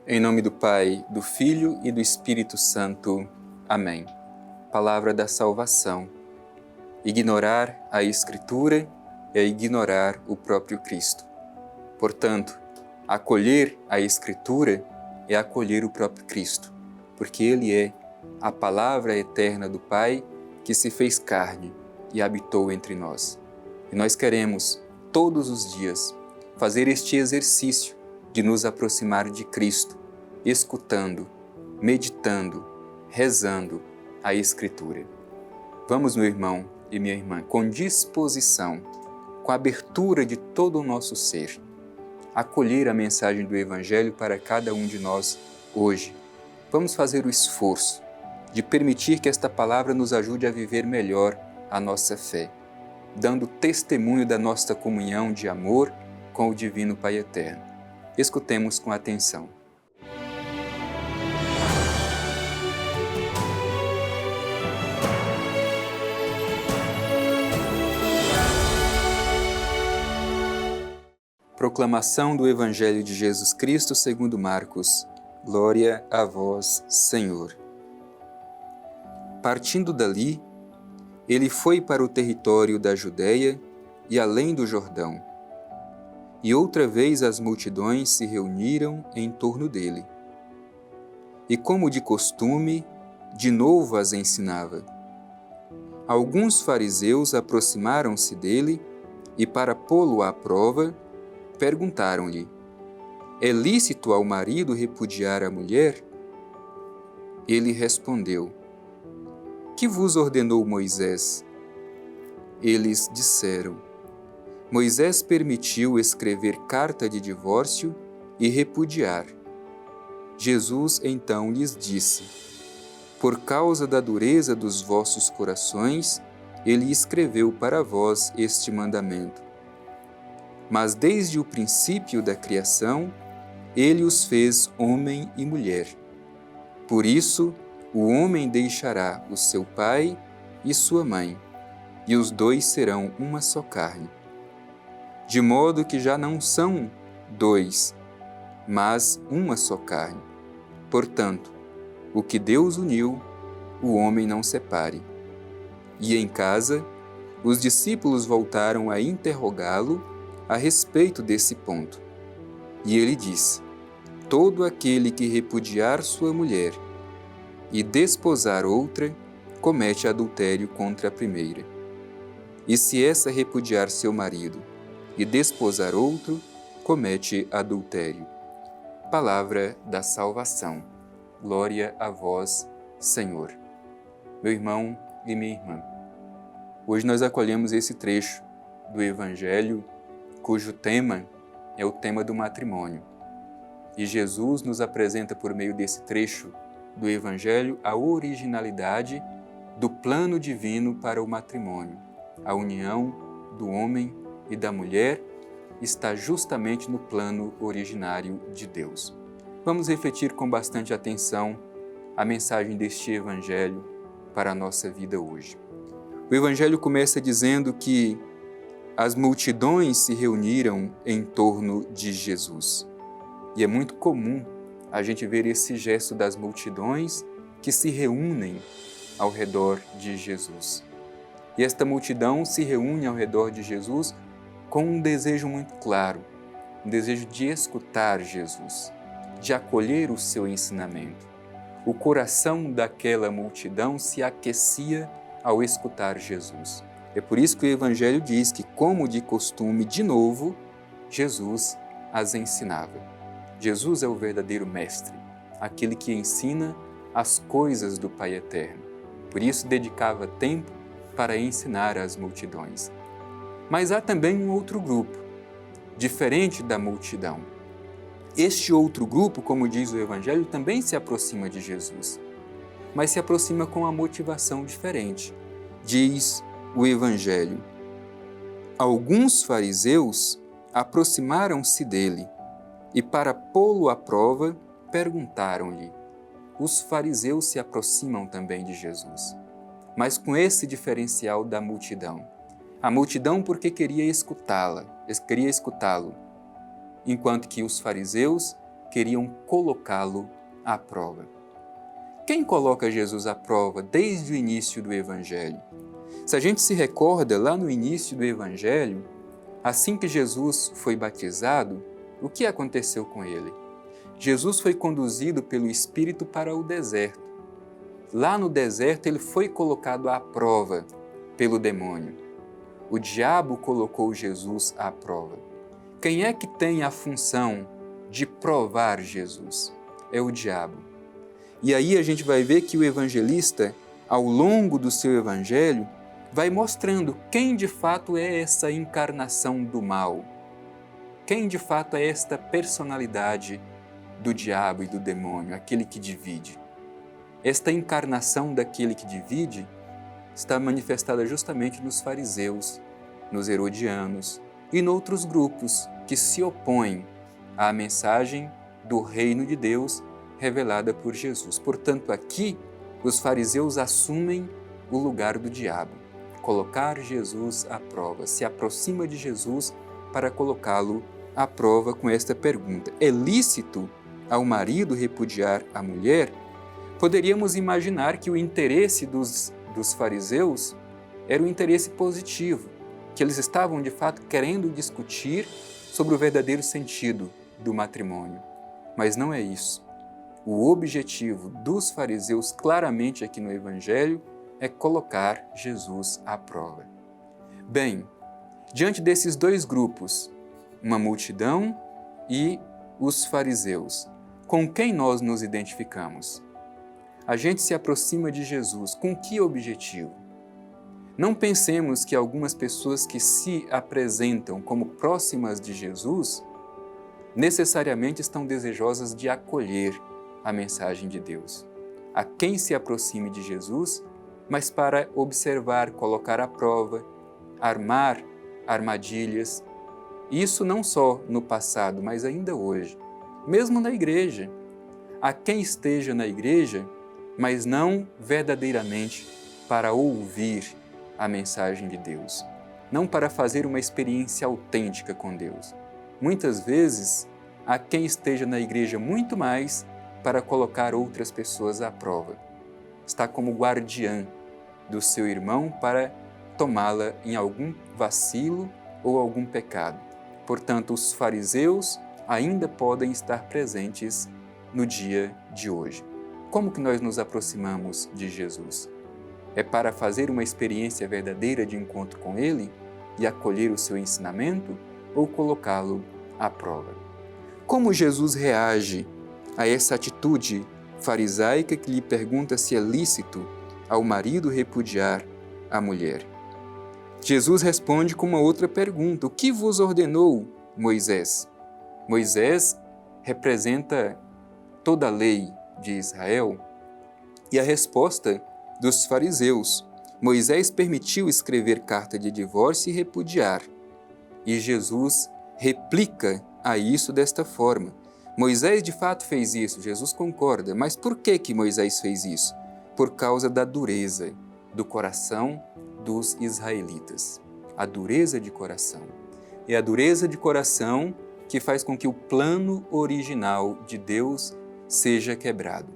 Em nome do Pai, do Filho e do Espírito Santo. Amém. Palavra da salvação. Ignorar a Escritura é ignorar o próprio Cristo. Portanto, acolher a Escritura é acolher o próprio Cristo, porque Ele é a palavra eterna do Pai que se fez carne e habitou entre nós. E nós queremos, todos os dias, fazer este exercício de nos aproximar de Cristo, escutando, meditando, rezando a Escritura. Vamos, meu irmão e minha irmã, com disposição, com abertura de todo o nosso ser, acolher a mensagem do Evangelho para cada um de nós hoje. Vamos fazer o esforço de permitir que esta palavra nos ajude a viver melhor a nossa fé, dando testemunho da nossa comunhão de amor com o Divino Pai Eterno. Escutemos com atenção. Proclamação do Evangelho de Jesus Cristo segundo Marcos. Glória a vós, Senhor. Partindo dali, ele foi para o território da Judéia e além do Jordão. E outra vez as multidões se reuniram em torno dele. E como de costume, de novo as ensinava. Alguns fariseus aproximaram-se dele e, para pô-lo à prova, perguntaram-lhe: é lícito ao marido repudiar a mulher? Ele respondeu: que vos ordenou Moisés? Eles disseram: Moisés permitiu escrever carta de divórcio e repudiar. Jesus então lhes disse: por causa da dureza dos vossos corações, ele escreveu para vós este mandamento. Mas desde o princípio da criação, ele os fez homem e mulher. Por isso, o homem deixará o seu pai e sua mãe, e os dois serão uma só carne. De modo que já não são dois, mas uma só carne. Portanto, o que Deus uniu, o homem não separe. E em casa, os discípulos voltaram a interrogá-lo a respeito desse ponto. E ele disse: todo aquele que repudiar sua mulher e desposar outra, comete adultério contra a primeira. E se essa repudiar seu marido e desposar outro, comete adultério. Palavra da salvação. Glória a vós, Senhor. Meu irmão e minha irmã, hoje nós acolhemos esse trecho do Evangelho cujo tema é o tema do matrimônio. E Jesus nos apresenta por meio desse trecho do Evangelho a originalidade do plano divino para o matrimônio. A união do homem e da mulher está justamente no plano originário de Deus. Vamos refletir com bastante atenção a mensagem deste Evangelho para a nossa vida hoje. O Evangelho começa dizendo que as multidões se reuniram em torno de Jesus. E é muito comum a gente ver esse gesto das multidões que se reúnem ao redor de Jesus. E esta multidão se reúne ao redor de Jesus com um desejo muito claro, um desejo de escutar Jesus, de acolher o seu ensinamento. O coração daquela multidão se aquecia ao escutar Jesus. É por isso que o Evangelho diz que, como de costume, de novo, Jesus as ensinava. Jesus é o verdadeiro mestre, aquele que ensina as coisas do Pai Eterno. Por isso dedicava tempo para ensinar às multidões. Mas há também um outro grupo, diferente da multidão. Este outro grupo, como diz o Evangelho, também se aproxima de Jesus, mas se aproxima com uma motivação diferente. Diz o Evangelho: alguns fariseus aproximaram-se dele e, para pô-lo à prova, perguntaram-lhe. Os fariseus se aproximam também de Jesus, mas com esse diferencial da multidão. A multidão porque queria escutá-lo, enquanto que os fariseus queriam colocá-lo à prova. Quem coloca Jesus à prova desde o início do Evangelho? Se a gente se recorda lá no início do Evangelho, assim que Jesus foi batizado, o que aconteceu com ele? Jesus foi conduzido pelo Espírito para o deserto. Lá no deserto ele foi colocado à prova pelo demônio. O diabo colocou Jesus à prova. Quem é que tem a função de provar Jesus? É o diabo. E aí a gente vai ver que o evangelista, ao longo do seu evangelho, vai mostrando quem de fato é essa encarnação do mal, quem de fato é esta personalidade do diabo e do demônio, aquele que divide. Esta encarnação daquele que divide está manifestada justamente nos fariseus, nos herodianos e em outros grupos que se opõem à mensagem do reino de Deus revelada por Jesus. Portanto, aqui os fariseus assumem o lugar do diabo, colocar Jesus à prova, se aproxima de Jesus para colocá-lo à prova com esta pergunta: é lícito ao marido repudiar a mulher? Poderíamos imaginar que o interesse dos fariseus era um interesse positivo, que eles estavam de fato querendo discutir sobre o verdadeiro sentido do matrimônio. Mas não é isso. O objetivo dos fariseus, claramente aqui no Evangelho, é colocar Jesus à prova. Bem, diante desses dois grupos, uma multidão e os fariseus, com quem nós nos identificamos? A gente se aproxima de Jesus com que objetivo? Não pensemos que algumas pessoas que se apresentam como próximas de Jesus necessariamente estão desejosas de acolher a mensagem de Deus. A quem se aproxime de Jesus, mas para observar, colocar à prova, armar armadilhas. Isso não só no passado, mas ainda hoje. Mesmo na igreja. A quem esteja na igreja, mas não verdadeiramente para ouvir a mensagem de Deus. Não para fazer uma experiência autêntica com Deus. Muitas vezes, há quem esteja na igreja muito mais para colocar outras pessoas à prova. Está como guardiã do seu irmão para tomá-la em algum vacilo ou algum pecado. Portanto, os fariseus ainda podem estar presentes no dia de hoje. Como que nós nos aproximamos de Jesus? É para fazer uma experiência verdadeira de encontro com Ele e acolher o seu ensinamento ou colocá-lo à prova? Como Jesus reage a essa atitude farisaica que lhe pergunta se é lícito ao marido repudiar a mulher? Jesus responde com uma outra pergunta: o que vos ordenou Moisés? Moisés representa toda a lei de Israel e a resposta dos fariseus: Moisés permitiu escrever carta de divórcio e repudiar. E Jesus replica a isso desta forma: Moisés de fato fez isso, Jesus concorda, mas por que Moisés fez isso? Por causa da dureza do coração dos israelitas. A dureza de coração. É a dureza de coração que faz com que o plano original de Deus seja quebrado.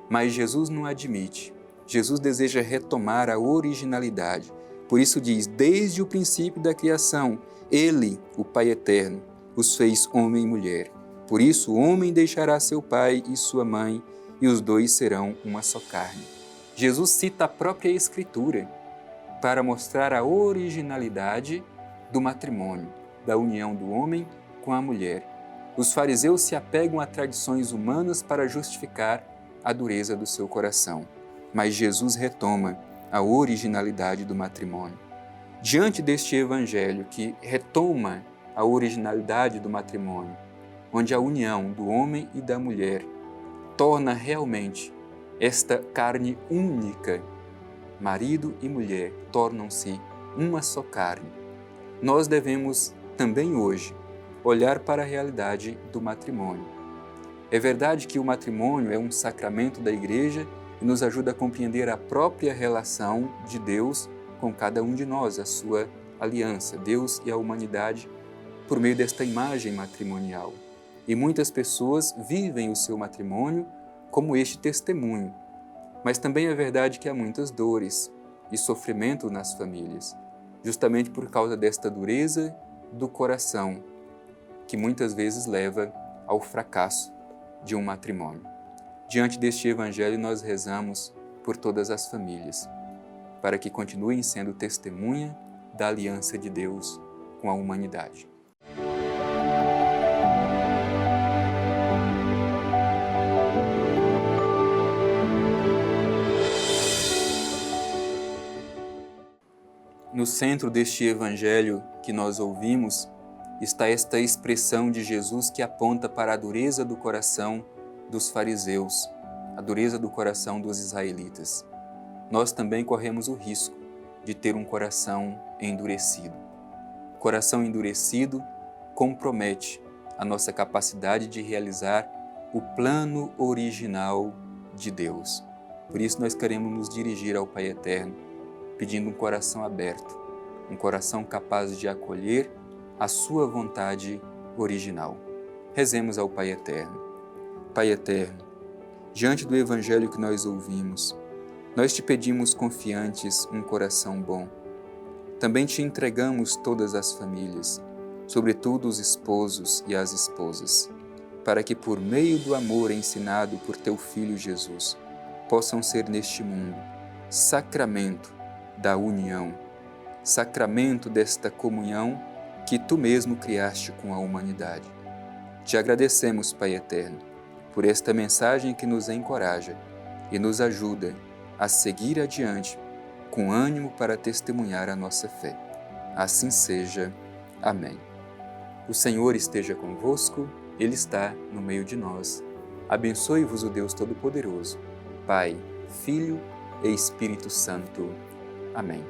Mas Jesus não admite. Jesus deseja retomar a originalidade. Por isso diz, desde o princípio da criação, Ele, o Pai eterno, os fez homem e mulher. Por isso, o homem deixará seu pai e sua mãe, e os dois serão uma só carne. Jesus cita a própria Escritura para mostrar a originalidade do matrimônio, da união do homem com a mulher. Os fariseus se apegam a tradições humanas para justificar a dureza do seu coração. Mas Jesus retoma a originalidade do matrimônio. Diante deste evangelho que retoma a originalidade do matrimônio, onde a união do homem e da mulher torna realmente esta carne única, marido e mulher tornam-se uma só carne. Nós devemos também hoje olhar para a realidade do matrimônio. É verdade que o matrimônio é um sacramento da Igreja e nos ajuda a compreender a própria relação de Deus com cada um de nós, a sua aliança, Deus e a humanidade, por meio desta imagem matrimonial. E muitas pessoas vivem o seu matrimônio como este testemunho. Mas também é verdade que há muitas dores e sofrimento nas famílias, justamente por causa desta dureza do coração, que muitas vezes leva ao fracasso de um matrimônio. Diante deste Evangelho, nós rezamos por todas as famílias, para que continuem sendo testemunha da aliança de Deus com a humanidade. No centro deste Evangelho que nós ouvimos, está esta expressão de Jesus que aponta para a dureza do coração dos fariseus, a dureza do coração dos israelitas. Nós também corremos o risco de ter um coração endurecido. Coração endurecido compromete a nossa capacidade de realizar o plano original de Deus. Por isso nós queremos nos dirigir ao Pai Eterno, pedindo um coração aberto, um coração capaz de acolher a sua vontade original. Rezemos ao Pai Eterno. Pai Eterno, diante do Evangelho que nós ouvimos, nós te pedimos confiantes um coração bom. Também te entregamos todas as famílias, sobretudo os esposos e as esposas, para que por meio do amor ensinado por teu Filho Jesus, possam ser neste mundo sacramento da união, sacramento desta comunhão que tu mesmo criaste com a humanidade. Te agradecemos, Pai Eterno, por esta mensagem que nos encoraja e nos ajuda a seguir adiante com ânimo para testemunhar a nossa fé. Assim seja. Amém. O Senhor esteja convosco, Ele está no meio de nós. Abençoe-vos o Deus Todo-Poderoso, Pai, Filho e Espírito Santo. Amém.